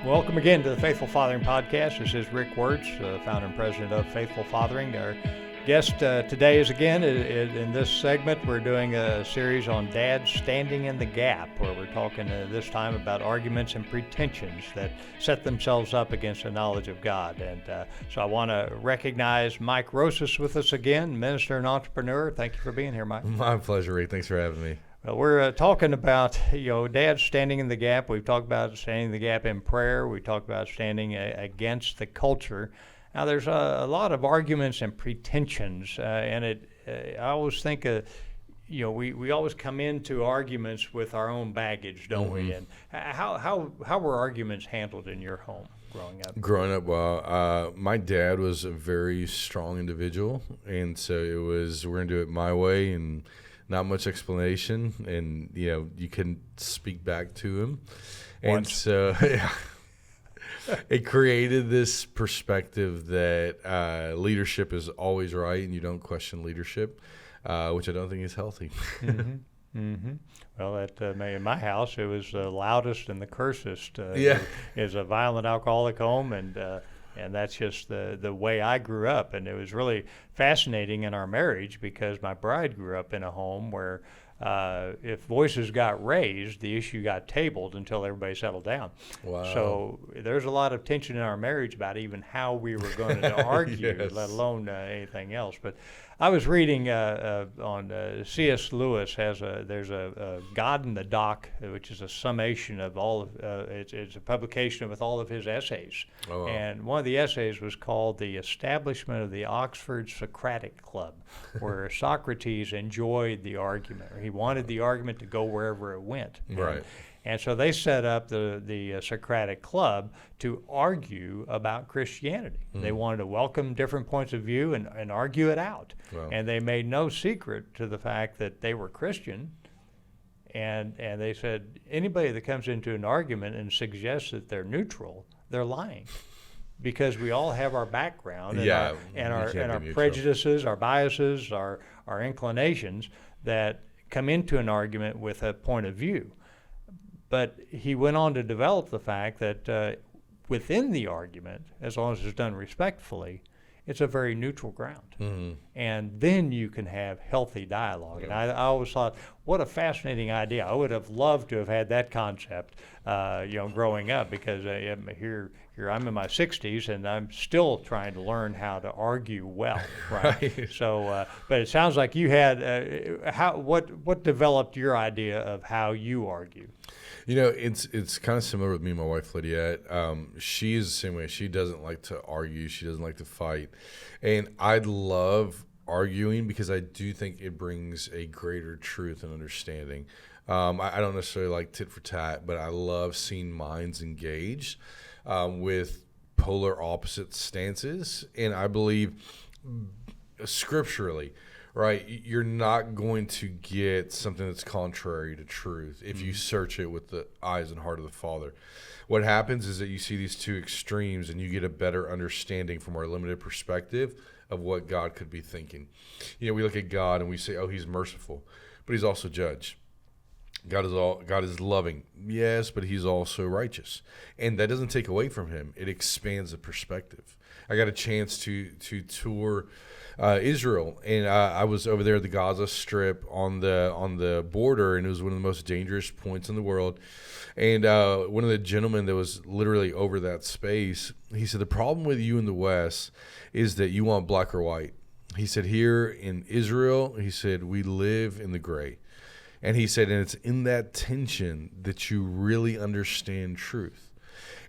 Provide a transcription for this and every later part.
Welcome again to the Faithful Fathering Podcast. This is Rick Wirtz, founder and president of Faithful Fathering. Our guest today is again, in this segment, we're doing a series on dads standing in the gap, where we're talking this time about arguments and pretensions that set themselves up against the knowledge of God. And so I want to recognize Mike Rosas with us again, minister and entrepreneur. Thank you for being here, Mike. My pleasure, Rick. Thanks for having me. Well, we're talking about, dads standing in the gap. We've talked about standing in the gap in prayer. We talked about standing against the culture. Now, there's a lot of arguments and pretensions, and I always think, we always come into arguments with our own baggage, don't we? And how were arguments handled in your home growing up? Well, my dad was a very strong individual, and so it was, we're going to do it my way, and not much explanation, and you couldn't speak back to him. And so it created this perspective that leadership is always right and you don't question leadership, which I don't think is healthy. Well, in my house, it was the loudest and the cursest. Is a violent alcoholic home, and that's just the way I grew up. And it was really fascinating in our marriage because my bride grew up in a home where if voices got raised, the issue got tabled until everybody settled down. Wow. So there's a lot of tension in our marriage about even how we were going to argue, Yes. let alone anything else. But I was reading on C.S. Lewis there's a God in the Dock, which is a summation of all of it's a publication with all of his essays. Oh, wow. And one of the essays was called "The Establishment of the Oxford Socratic Club," where Socrates enjoyed the argument, or he wanted the argument to go wherever it went. Right. And so they set up the Socratic Club to argue about Christianity. They wanted to welcome different points of view and argue it out. Wow. And they made no secret to the fact that they were Christian. And they said anybody that comes into an argument and suggests that they're neutral, they're lying. Because we all have our background and our prejudices, our biases, our inclinations that come into an argument with a point of view. But he went on to develop the fact that within the argument, as long as it's done respectfully, it's a very neutral ground. And then you can have healthy dialogue. And I always thought, what a fascinating idea. I would have loved to have had that concept, growing up, because here I'm in my 60s and I'm still trying to learn how to argue well. Right. So, but it sounds like you had what developed your idea of how you argue? It's kind of similar with me and my wife, Lydia. She's the same way. She doesn't like to argue. She doesn't like to fight. And I love arguing because I do think it brings a greater truth and understanding. I don't necessarily like tit for tat, but I love seeing minds engaged with polar opposite stances. And I believe scripturally, right, you're not going to get something that's contrary to truth if you search it with the eyes and heart of the Father. What happens is that you see these two extremes and you get a better understanding from our limited perspective of what God could be thinking. We look at God and we say, oh, he's merciful, but he's also judge. God is loving, yes, but he's also righteous. And that doesn't take away from him. It expands the perspective. I got a chance to tour Israel, and I was over there at the Gaza Strip on the border, and it was one of the most dangerous points in the world. And one of the gentlemen that was literally over that space, he said, the problem with you in the West is that you want black or white. He said, here in Israel, he said, we live in the gray. And he said, and it's in that tension that you really understand truth.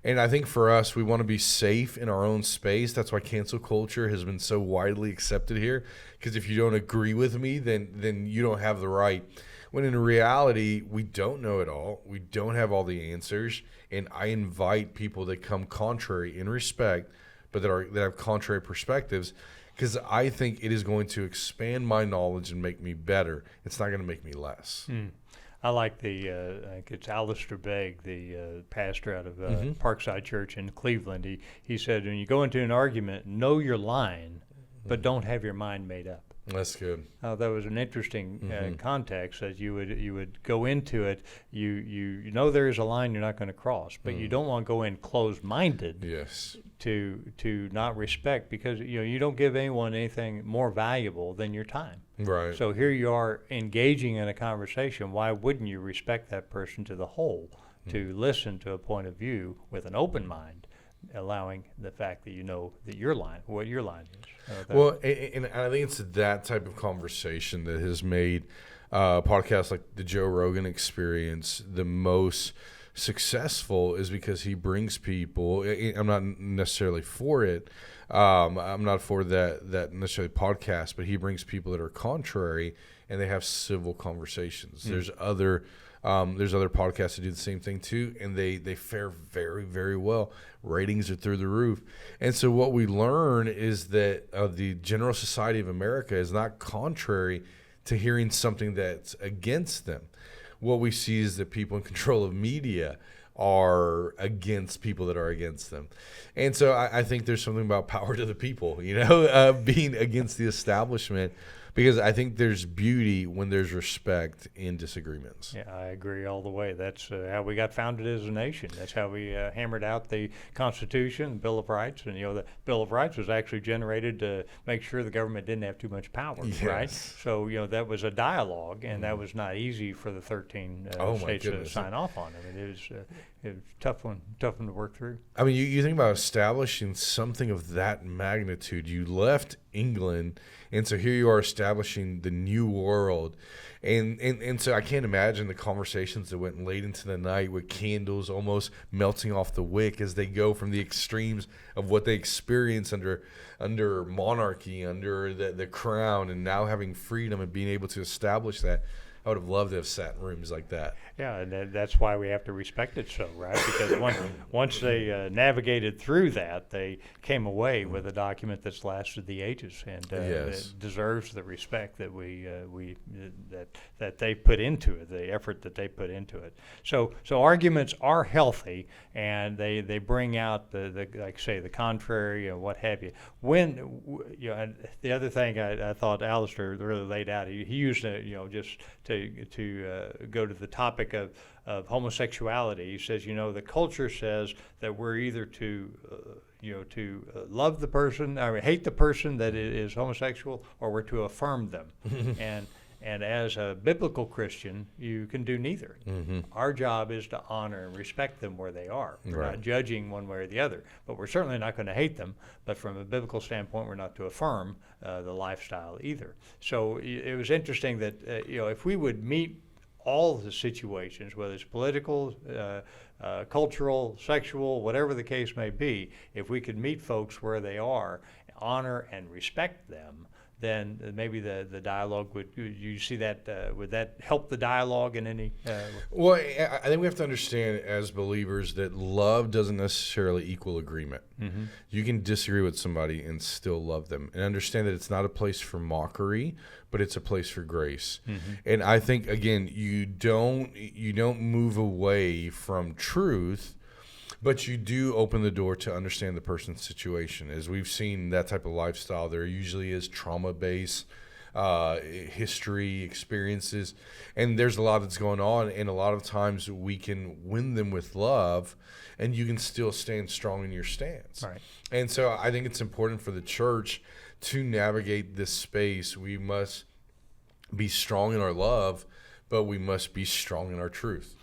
And I think for us, we want to be safe in our own space. That's why cancel culture has been so widely accepted here. Because if you don't agree with me, then you don't have the right. When in reality, we don't know it all. We don't have all the answers. And I invite people that come contrary in respect, but that have contrary perspectives, because I think it is going to expand my knowledge and make me better. It's not going to make me less. I like I think it's Alistair Begg, the pastor out of Parkside Church in Cleveland. He said, when you go into an argument, know your line, but don't have your mind made up. That's good. That was an interesting context that you would go into it. You know there is a line you're not going to cross, but you don't want to go in closed-minded. Yes. To not respect, because you don't give anyone anything more valuable than your time. Right. So here you are engaging in a conversation. Why wouldn't you respect that person to the whole? To listen to a point of view with an open mind, allowing the fact that you know that what your line is. Well, and I think it's that type of conversation that has made podcasts like the Joe Rogan Experience the most successful, is because he brings people. I'm not necessarily for it. I'm not for that necessarily podcast, but he brings people that are contrary, and they have civil conversations. There's other podcasts that do the same thing too, and they fare very, very well. Ratings are through the roof. And so what we learn is that the general society of America is not contrary to hearing something that's against them. What we see is that people in control of media are against people that are against them. And so I think there's something about power to the people, being against the establishment, because I think there's beauty when there's respect in disagreements. Yeah, I agree all the way. That's how we got founded as a nation. That's how we hammered out the Constitution, the Bill of Rights. And, the Bill of Rights was actually generated to make sure the government didn't have too much power, right? So, that was a dialogue, and that was not easy for the 13 states to sign off on. I mean, it was a tough one to work through. I mean, you think about establishing something of that magnitude. You left England, and so here you are establishing the new world. And so I can't imagine the conversations that went late into the night with candles almost melting off the wick as they go from the extremes of what they experience under monarchy, under the crown, and now having freedom and being able to establish that. I would have loved to have sat in rooms like that. Yeah, and that's why we have to respect it so, right? Because once they navigated through that, they came away with a document that's lasted the ages, and it deserves the respect that that they put into it, the effort that they put into it. So arguments are healthy, and they bring out the like say the contrary and what have you. And the other thing I thought Alistair really laid out, he used just to go to the topic of homosexuality. He says, the culture says that we're either to love the person, or hate the person that is homosexual, or we're to affirm them. And as a biblical Christian, you can do neither. Mm-hmm. Our job is to honor and respect them where they are. We're not judging one way or the other, but we're certainly not going to hate them. But from a biblical standpoint, we're not to affirm the lifestyle either. So it was interesting that if we would meet all the situations, whether it's political, cultural, sexual, whatever the case may be, if we could meet folks where they are, honor and respect them, then maybe the dialogue would you see that would that help the dialogue in any Well, I think we have to understand as believers that love doesn't necessarily equal agreement. Mm-hmm. You can disagree with somebody and still love them, and understand that it's not a place for mockery, but it's a place for grace. Mm-hmm. And I think, again, you don't move away from truth, but you do open the door to understand the person's situation. As we've seen that type of lifestyle, there usually is trauma-based history, experiences, and there's a lot that's going on, and a lot of times we can win them with love, and you can still stand strong in your stance. Right. And so I think it's important for the church to navigate this space. We must be strong in our love, but we must be strong in our truth.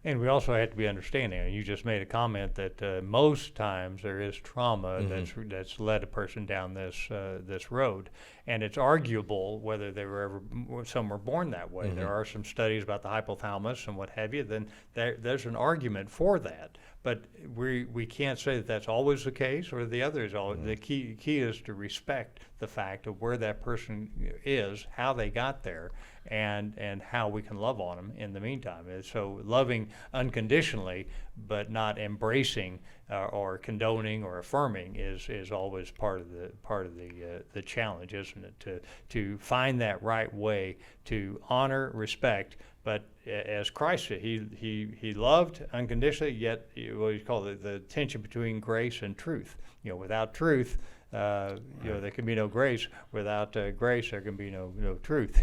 And we also have to be understanding. You just made a comment that most times there is trauma that's led a person down this road, and it's arguable whether they were some were born that way. Mm-hmm. There are some studies about the hypothalamus and what have you. Then there's an argument for that, but we can't say that that's always the case or the other is always. Mm-hmm. The key is to respect the fact of where that person is, how they got there, and how we can love on them in the meantime. And so loving unconditionally, but not embracing or condoning or affirming is always part of the challenge, isn't it? To find that right way to honor, respect, but as Christ said, he loved unconditionally, yet what you call the tension between grace and truth. Without truth, there can be no grace. Without grace, there can be no truth.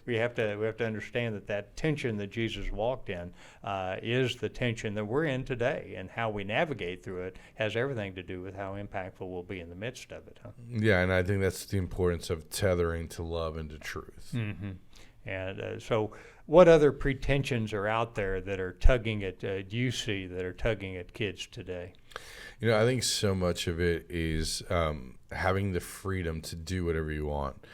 We have to understand that tension that Jesus walked in is the tension that we're in today, and how we navigate through it has everything to do with how impactful we'll be in the midst of it. Huh? Yeah, and I think that's the importance of tethering to love and to truth. Mm-hmm. And so what other pretensions are out there that are tugging at, do you see that are tugging at kids today? I think so much of it is having the freedom to do whatever you want.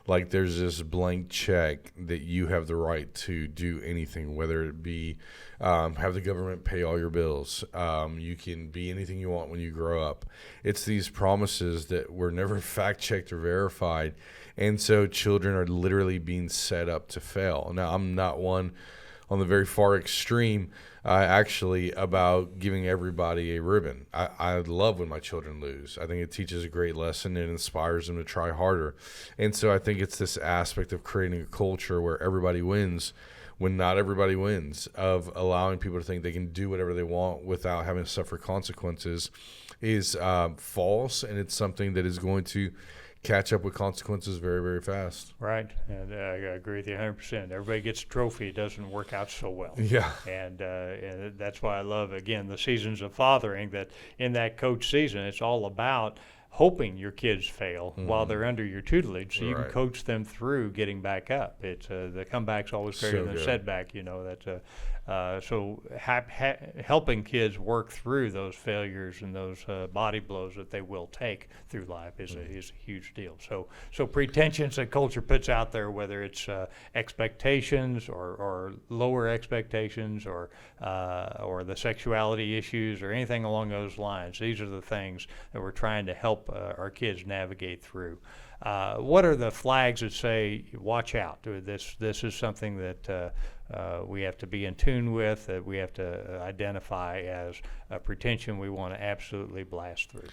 Like there's this blank check that you have the right to do anything, whether it be have the government pay all your bills. You can be anything you want when you grow up. It's these promises that were never fact-checked or verified. And so children are literally being set up to fail. Now, I'm not one on the very far extreme, actually, about giving everybody a ribbon. I love when my children lose. I think it teaches a great lesson. It inspires them to try harder. And so I think it's this aspect of creating a culture where everybody wins when not everybody wins, of allowing people to think they can do whatever they want without having to suffer consequences is false. And it's something that is going to catch up with consequences very, very fast. Right, and I agree with you 100%. Everybody gets a trophy. It doesn't work out so well. Yeah. And that's why I love, again, the seasons of fathering, that in that coach season, it's all about hoping your kids fail while they're under your tutelage, so you can coach them through getting back up. It's the comeback's always greater than the setback. So helping kids work through those failures and those body blows that they will take through life is a huge deal. So pretensions that culture puts out there, whether it's expectations or lower expectations or the sexuality issues or anything along those lines, these are the things that we're trying to help our kids navigate through. What are the flags that say, watch out, this is something that we have to be in tune with, that we have to identify as a pretension we want to absolutely blast through?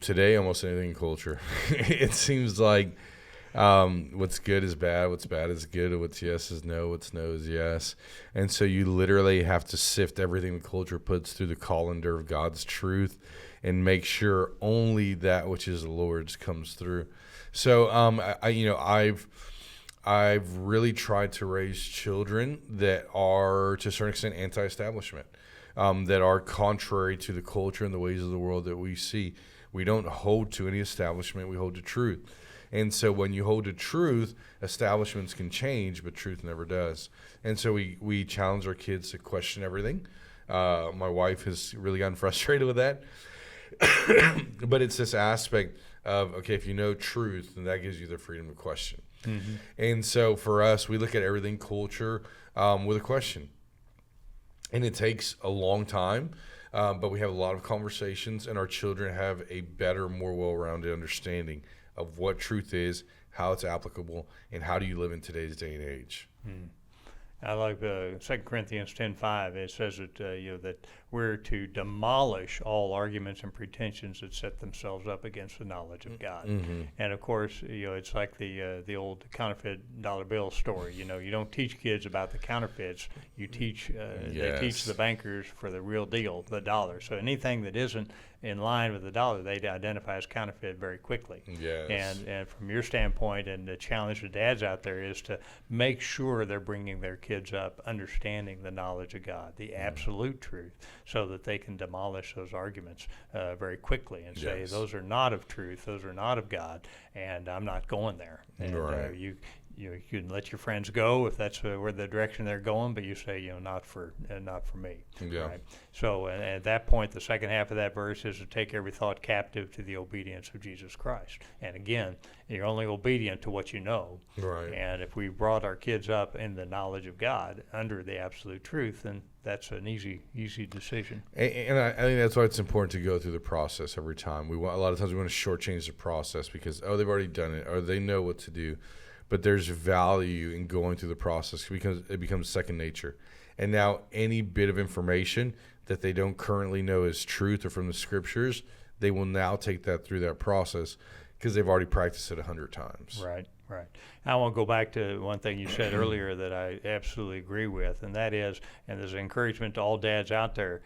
Today, almost anything in culture. It seems like what's good is bad, what's bad is good, what's yes is no, what's no is yes. And so you literally have to sift everything the culture puts through the colander of God's truth and make sure only that which is the Lord's comes through. So I've really tried to raise children that are, to a certain extent, anti-establishment, that are contrary to the culture and the ways of the world that we see. We don't hold to any establishment, we hold to truth. And so when you hold to truth, establishments can change, but truth never does. And so we challenge our kids to question everything. My wife has really gotten frustrated with that. But it's this aspect of, okay, if you know truth, then that gives you the freedom to question. Mm-hmm. And so for us, we look at everything culture with a question. And it takes a long time, but we have a lot of conversations, and our children have a better, more well-rounded understanding of what truth is, how it's applicable, and how do you live in today's day and age. Mm. I like 2 Corinthians 10:5. It says that that we're to demolish all arguments and pretensions that set themselves up against the knowledge of God. Mm-hmm. And of course, it's like the old counterfeit dollar bill story. You don't teach kids about the counterfeits. You teach they teach the bankers for the real deal, the dollar. So anything that isn't in line with the dollar, they identify as counterfeit very quickly. Yes. And from your standpoint, and the challenge to dads out there is to make sure they're bringing their kids up understanding the knowledge of God, the absolute truth, so that they can demolish those arguments very quickly and say, those are not of truth, those are not of God, and I'm not going there. And you can let your friends go if that's where the direction they're going, but you say, not for me. Yeah. Right? So at that point, the second half of that verse is to take every thought captive to the obedience of Jesus Christ. And again, you're only obedient to what you know. Right. And if we brought our kids up in the knowledge of God under the absolute truth, then that's an easy decision. And I think that's why it's important to go through the process every time. A lot of times we want to shortchange the process because, they've already done it, or they know what to do. But there's value in going through the process because it becomes second nature. And now any bit of information that they don't currently know is truth or from the scriptures, they will now take that through that process because they've already practiced it 100 times. Right. I want to go back to one thing you said earlier that I absolutely agree with, and that is, and there's an encouragement to all dads out there,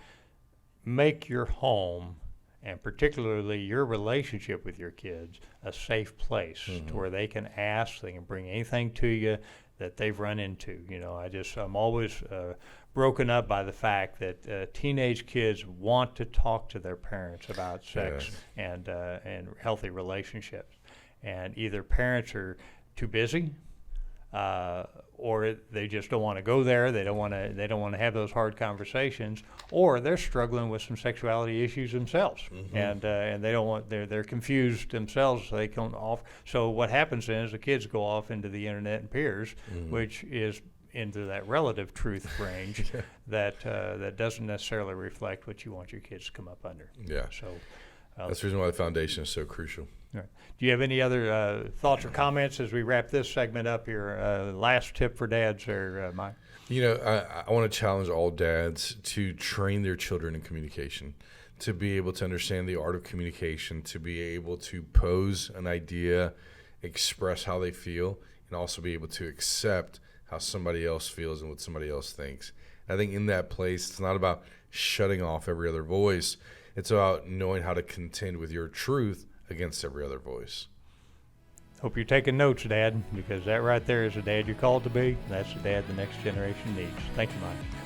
make your home and particularly your relationship with your kids, a safe place to where they can ask, they can bring anything to you that they've run into. You know, I'm always broken up by the fact that teenage kids want to talk to their parents about sex and healthy relationships, and either parents are too busy, or they just don't want to go there. They don't want to have those hard conversations, or they're struggling with some sexuality issues themselves, and they don't want. They're confused themselves. So they come off. So what happens then is the kids go off into the internet and peers, which is into that relative truth range that doesn't necessarily reflect what you want your kids to come up under. Yeah. So that's the reason why the foundation is so crucial. All right. Do you have any other thoughts or comments as we wrap this segment up here? Last tip for dads, or Mike? You know, I want to challenge all dads to train their children in communication, to be able to understand the art of communication, to be able to pose an idea, express how they feel, and also be able to accept how somebody else feels and what somebody else thinks. I think in that place, it's not about shutting off every other voice. It's about knowing how to contend with your truth against every other voice. Hope you're taking notes, Dad, because that right there is the dad you're called to be. That's the dad the next generation needs. Thank you, Mike.